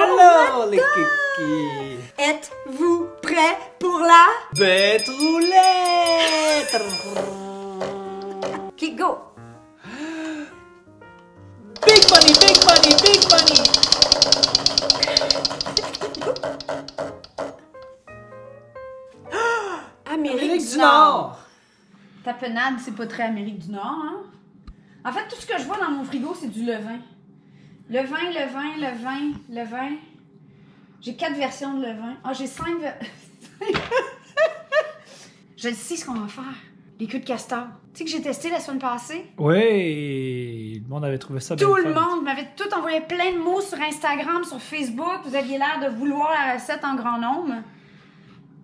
Alors, les kikis. Êtes-vous prêts pour la... Bête roulette. Ok, go! Big money, big money, big money. Amérique du Nord. Tapenade, c'est pas très Amérique du Nord, hein? En fait, tout ce que je vois dans mon frigo, c'est du levain. Levain. J'ai 4 versions de levain. Ah, j'ai 5 Je sais ce qu'on va faire. Les queues de castor. Tu sais que j'ai testé la semaine passée? Oui, le monde avait trouvé ça bien Tout le fun. monde m'avait tout envoyé plein de mots sur Instagram, sur Facebook. Vous aviez l'air de vouloir la recette en grand nombre.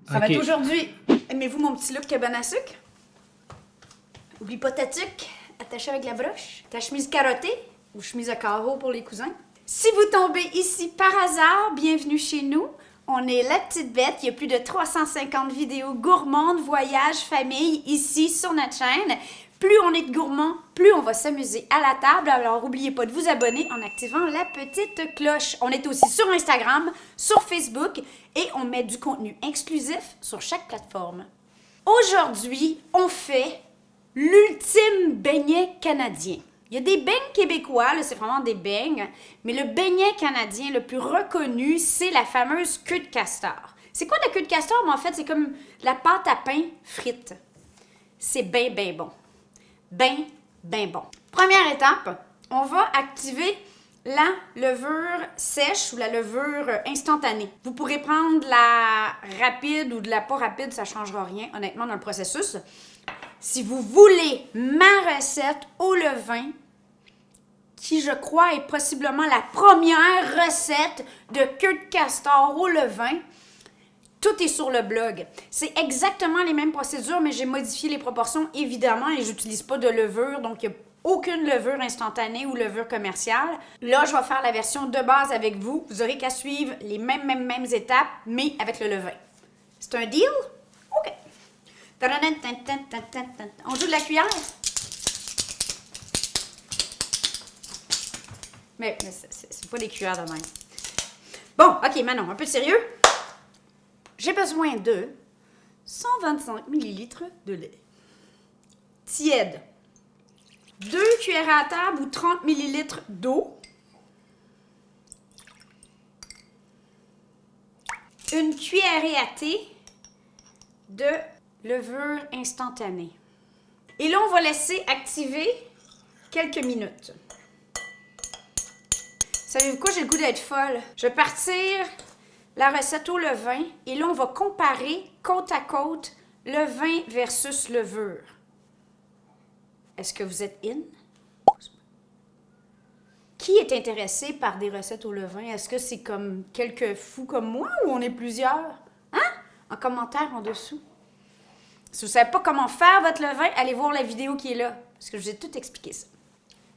Ça va Ok. être aujourd'hui. Aimez-vous mon petit look cabane à sucre? Oublie pas ta tuque, attachée avec la broche. Ta chemise carottée ou chemise à carreaux pour les cousins. Si vous tombez ici par hasard, bienvenue chez nous. On est La Petite Bête. Il y a plus de 350 vidéos gourmandes, voyages, famille ici sur notre chaîne. Plus on est de gourmands, plus on va s'amuser à la table. Alors, n'oubliez pas de vous abonner en activant la petite cloche. On est aussi sur Instagram, sur Facebook et on met du contenu exclusif sur chaque plateforme. Aujourd'hui, on fait l'ultime beignet canadien. Il y a des beignes québécois, là, c'est vraiment des beignes, mais le beignet canadien le plus reconnu, c'est la fameuse queue de castor. C'est quoi la queue de castor? Mais en fait, c'est comme la pâte à pain frite. C'est bien, bien bon. Bien, bien bon. Première étape, on va activer la levure sèche ou la levure instantanée. Vous pourrez prendre de la rapide ou de la pas rapide, ça ne changera rien, honnêtement, dans le processus. Si vous voulez ma recette au levain, qui je crois est possiblement la première recette de queue de castor au levain, tout est sur le blog. C'est exactement les mêmes procédures, mais j'ai modifié les proportions, évidemment, et j'utilise pas de levure, donc il n'y a aucune levure instantanée ou levure commerciale. Là, je vais faire la version de base avec vous. Vous aurez qu'à suivre les mêmes étapes, mais avec le levain. C'est un deal? OK. On joue de la cuillère? Mais c'est pas des cuillères de même. Bon, OK, Manon, un peu de sérieux. J'ai besoin de 125 ml de lait tiède, 2 cuillères à table ou 30 ml d'eau, une cuillerée à thé de levure instantanée. Et là, on va laisser activer quelques minutes. Savez-vous quoi? J'ai le goût d'être folle. Je vais partir la recette au levain et là, on va comparer côte à côte levain versus levure. Est-ce que vous êtes in? Qui est intéressé par des recettes au levain? Est-ce que c'est comme quelques fous comme moi ou on est plusieurs? Hein? En commentaire en dessous. Si vous ne savez pas comment faire votre levain, allez voir la vidéo qui est là, parce que je vous ai tout expliqué ça.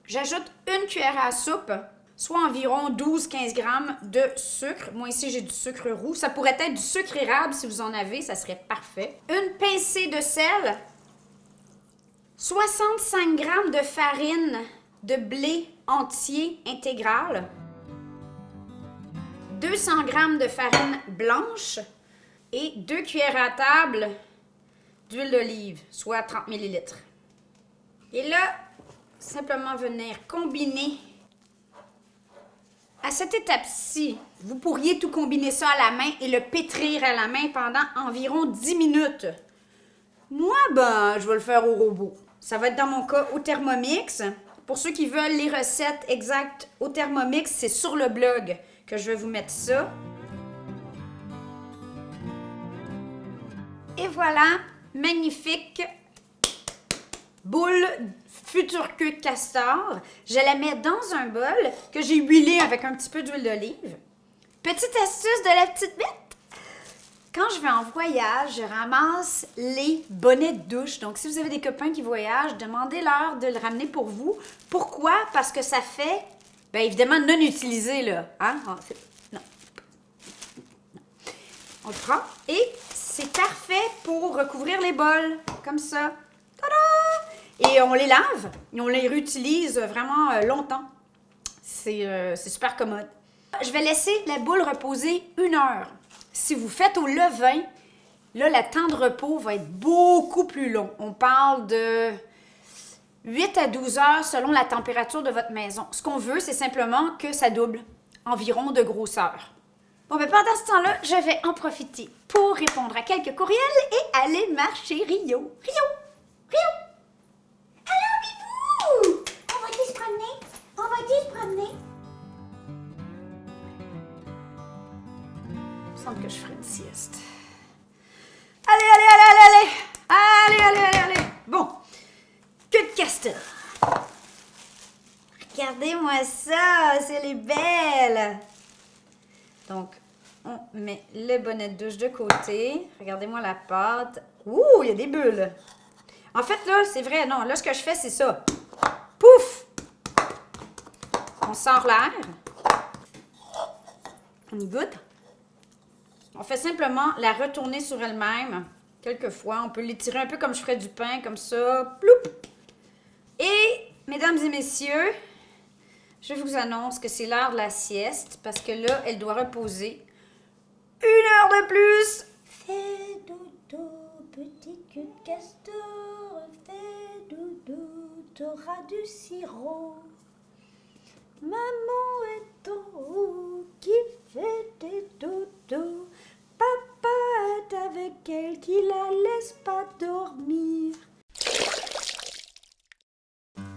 J'ajoute une cuillère à soupe, soit environ 12-15 grammes de sucre. Moi, ici, j'ai du sucre roux. Ça pourrait être du sucre érable si vous en avez, ça serait parfait. Une pincée de sel, 65 grammes de farine de blé entier intégral, 200 grammes de farine blanche et 2 cuillères à table d'huile d'olive, soit 30 ml. Et là, simplement venir combiner. À cette étape-ci, vous pourriez tout combiner ça à la main et le pétrir à la main pendant environ 10 minutes. Moi, je vais le faire au robot. Ça va être dans mon cas au Thermomix. Pour ceux qui veulent les recettes exactes au Thermomix, c'est sur le blog que je vais vous mettre ça. Et voilà, magnifique boule future queue de castor. Je la mets dans un bol que j'ai huilé avec un petit peu d'huile d'olive. Petite astuce de la petite bête. Quand je vais en voyage, je ramasse les bonnets de douche. Donc, si vous avez des copains qui voyagent, demandez-leur de le ramener pour vous. Pourquoi? Parce que ça fait, bien évidemment, non utilisé, là. Hein? Non. On le prend et c'est parfait pour recouvrir les bols, comme ça. Tada! Et on les lave et on les réutilise vraiment longtemps. C'est super commode. je vais laisser la boule reposer 1 heure. Si vous faites au levain, là, le temps de repos va être beaucoup plus long. On parle de 8 à 12 heures selon la température de votre maison. Ce qu'on veut, c'est simplement que ça double environ de grosseur. Bon, ben pendant ce temps-là, je vais en profiter pour répondre à quelques courriels et aller marcher Rio. Rio! Allô, Bibou! On va-tu se promener? Il me semble que je ferai une sieste. Allez! Bon, queue de castor. Regardez-moi ça, c'est les belles. Donc, on met le bonnet de douche de côté. Regardez-moi la pâte. Ouh, il y a des bulles. En fait, là, c'est vrai, non. Là, ce que je fais, c'est ça. Pouf! On sort l'air. On y goûte. On fait simplement la retourner sur elle-même. Quelquefois, on peut l'étirer un peu comme je ferais du pain, comme ça. Ploup! Et, mesdames et messieurs, je vous annonce que c'est l'heure de la sieste parce que là, elle doit reposer 1 heure de plus. Fais dodo, petit cul de castor. Fais dodo, t'auras du sirop. Maman est en haut qui fait des dodos. Papa est avec elle qui la laisse pas dormir.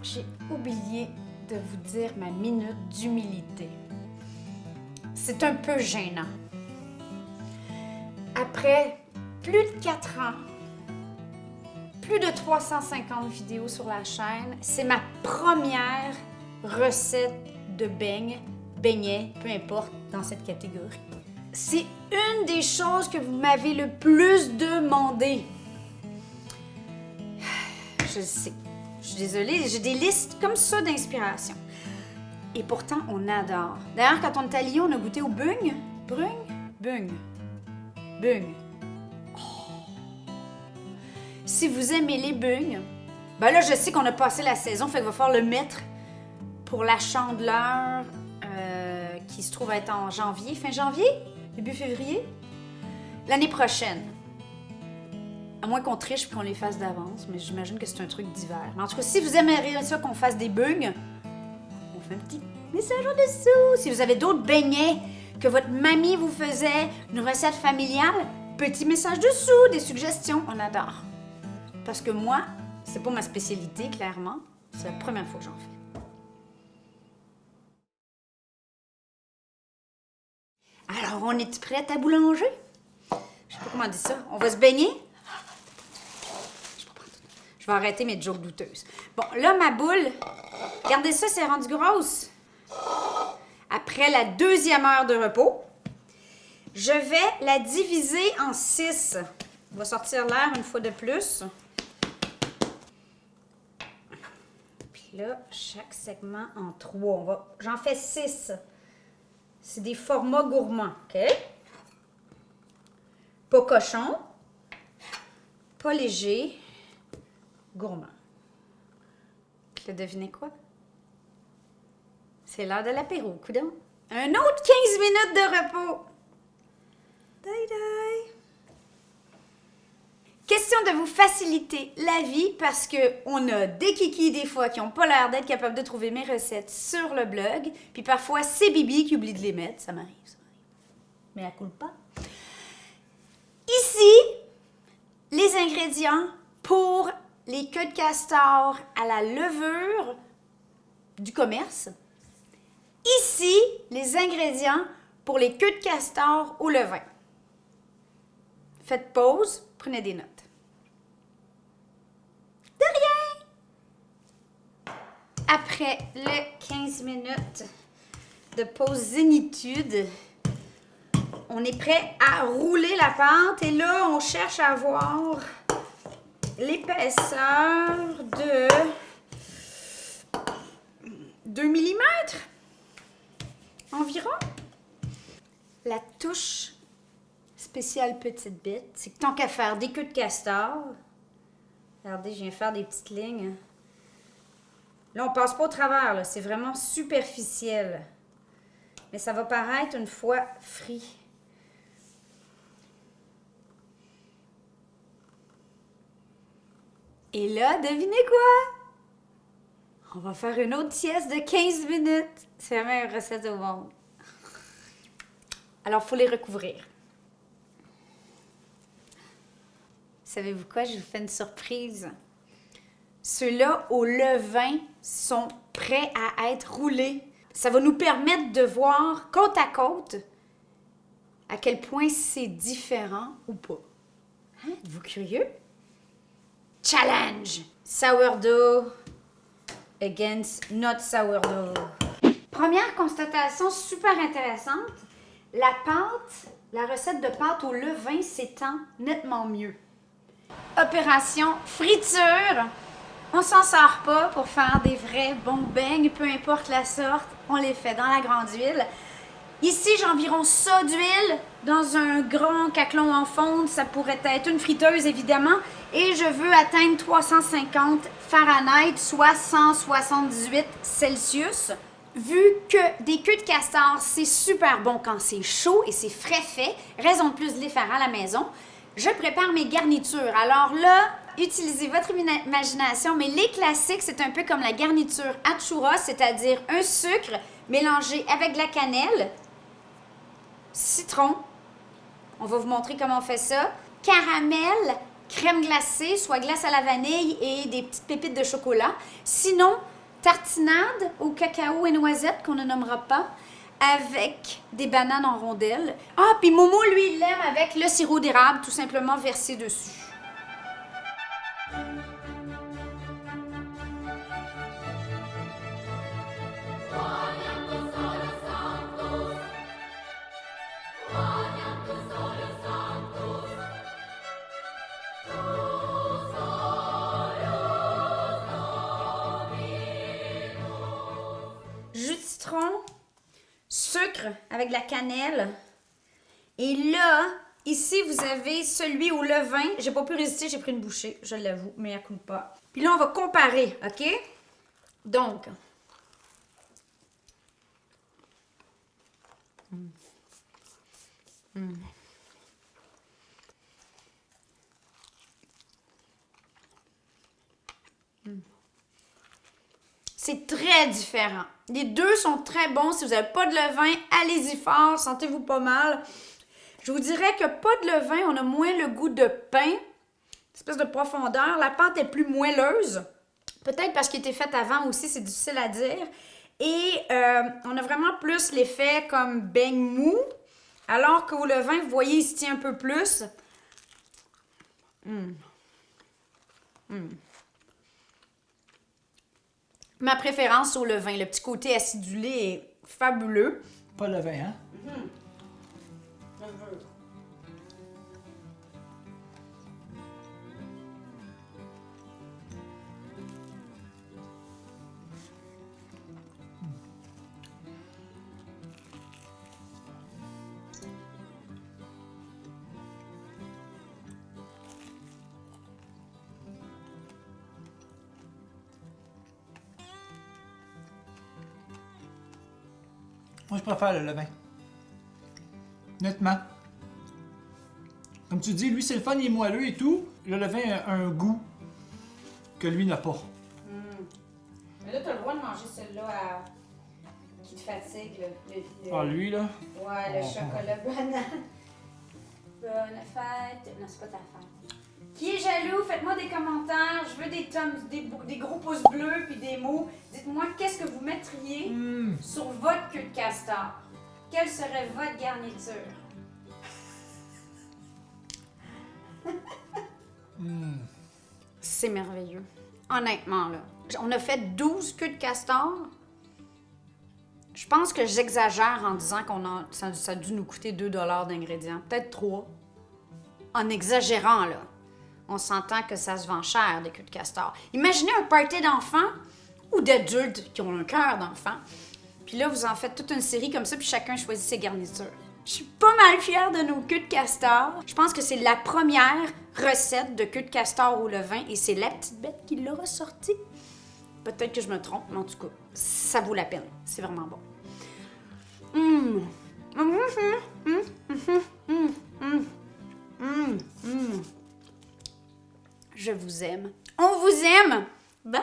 J'ai oublié de vous dire ma minute d'humilité. C'est un peu gênant. Après plus de 4 ans, plus de 350 vidéos sur la chaîne, c'est ma première recette de beignets, peu importe, dans cette catégorie. C'est une des choses que vous m'avez le plus demandé. Je le sais. Je suis désolée, j'ai des listes comme ça d'inspiration. Et pourtant, on adore. D'ailleurs, quand on est à Lyon, on a goûté au bung. Bung. Oh. Si vous aimez les bungs, ben là, je sais qu'on a passé la saison, fait qu'il va falloir le mettre pour la chandeleur qui se trouve être en janvier, fin janvier, début février, l'année prochaine. À moins qu'on triche et qu'on les fasse d'avance, mais j'imagine que c'est un truc d'hiver. Mais en tout cas, si vous aimeriez ça qu'on fasse des bungs, on fait un petit message en dessous. Si vous avez d'autres beignets que votre mamie vous faisait, une recette familiale, petit message dessous, des suggestions, on adore. Parce que moi, c'est pas ma spécialité, clairement. C'est la première fois que j'en fais. Alors, on est prête à boulanger? Je sais pas comment on dit ça. On va se baigner? Je vais arrêter mes jokes douteuses. Bon, là, ma boule, regardez ça, c'est rendu grosse. Après la 2e heure de repos, je vais la diviser en 6. On va sortir l'air une fois de plus. Puis là, chaque segment en 3. J'en fais 6. C'est des formats gourmands, OK? Pas cochon, pas léger, gourmand. Puis là, devinez quoi? C'est l'heure de l'apéro, coudonc. Un autre 15 minutes de repos. Die. Question de vous faciliter la vie parce qu'on a des kikis des fois qui n'ont pas l'air d'être capables de trouver mes recettes sur le blog. Puis parfois, c'est Bibi qui oublie de les mettre. Ça m'arrive. Mais elle coule pas. Ici, les ingrédients pour les queues de castor à la levure du commerce. Ici, les ingrédients pour les queues de castor au levain. Faites pause, prenez des notes. De rien! Après les 15 minutes de pause zénitude, on est prêt à rouler la pâte et là, on cherche à avoir l'épaisseur de 2 mm environ. La touche spéciale petite bête, c'est que tant qu'à faire des queues de castor, regardez, je viens faire des petites lignes. Là, on passe pas au travers, là, c'est vraiment superficiel. mais ça va paraître une fois frit. Et là, devinez quoi? On va faire une autre sieste de 15 minutes. C'est la meilleure recette au monde. Alors, il faut les recouvrir. Savez-vous quoi? Je vous fais une surprise. Ceux-là au levain sont prêts à être roulés. Ça va nous permettre de voir côte à côte à quel point c'est différent ou pas. Hein? Êtes-vous curieux? Challenge! Sourdough against not sourdough. Première constatation super intéressante. La recette de pâte au levain s'étend nettement mieux. Opération friture. On s'en sort pas pour faire des vrais bons beignes, peu importe la sorte. On les fait dans la grande huile. Ici, j'ai environ ça d'huile dans un grand caclon en fonte. Ça pourrait être une friteuse, évidemment. Et je veux atteindre 350 Fahrenheit, soit 178 Celsius. Vu que des queues de castor, c'est super bon quand c'est chaud et c'est frais fait, raison de plus de les faire à la maison, je prépare mes garnitures. Alors là, utilisez votre imagination, mais les classiques, c'est un peu comme la garniture à churros, c'est-à-dire un sucre mélangé avec de la cannelle, citron, on va vous montrer comment on fait ça, caramel, crème glacée, soit glace à la vanille et des petites pépites de chocolat. Sinon, tartinade au cacao et noisettes, qu'on ne nommera pas, avec des bananes en rondelles. Ah, puis Momo, lui, il l'aime avec le sirop d'érable, tout simplement versé dessus. Jus de citron, sucre avec de la cannelle. Et là, ici, vous avez celui au levain. J'ai pas pu résister, j'ai pris une bouchée, je l'avoue, mais elle coûte pas. Puis là, on va comparer, OK? Donc, c'est très différent. Les deux sont très bons. Si vous n'avez pas de levain, allez-y fort. Sentez-vous pas mal. Je vous dirais que pas de levain, on a moins le goût de pain. Une espèce de profondeur. La pâte est plus moelleuse. Peut-être parce qu'il était fait avant aussi, c'est difficile à dire. Et on a vraiment plus l'effet comme beigne mou. Alors qu'au levain, vous voyez, il se tient un peu plus. Ma préférence au levain, le petit côté acidulé est fabuleux. Pas le vin, hein? Moi, je préfère le levain. Honnêtement. Comme tu dis, lui, c'est le fun, il est moelleux et tout. Le levain a un goût que lui n'a pas. Mais là, tu as le droit de manger celui-là qui te fatigue. Ah, lui, là? Ouais, le chocolat banane. Bonne fête. Non, c'est pas ta fête. Qui est jaloux? Faites-moi des commentaires. Je veux des gros pouces bleus puis des mots. Dites-moi qu'est-ce que vous mettriez sur votre queue de castor. Quelle serait votre garniture? C'est merveilleux. Honnêtement, là. On a fait 12 queues de castor. Je pense que j'exagère en disant ça a dû nous coûter 2 $ d'ingrédients. Peut-être 3. En exagérant, là. On s'entend que ça se vend cher, des queues de castor. Imaginez un party d'enfants ou d'adultes qui ont un cœur d'enfant. Puis là, vous en faites toute une série comme ça, puis chacun choisit ses garnitures. Je suis pas mal fière de nos queues de castor. Je pense que c'est la première recette de queue de castor au levain et c'est la petite bête qui l'a ressorti. Peut-être que je me trompe, mais en tout cas, ça vaut la peine. C'est vraiment bon. Je vous aime. On vous aime. Bye!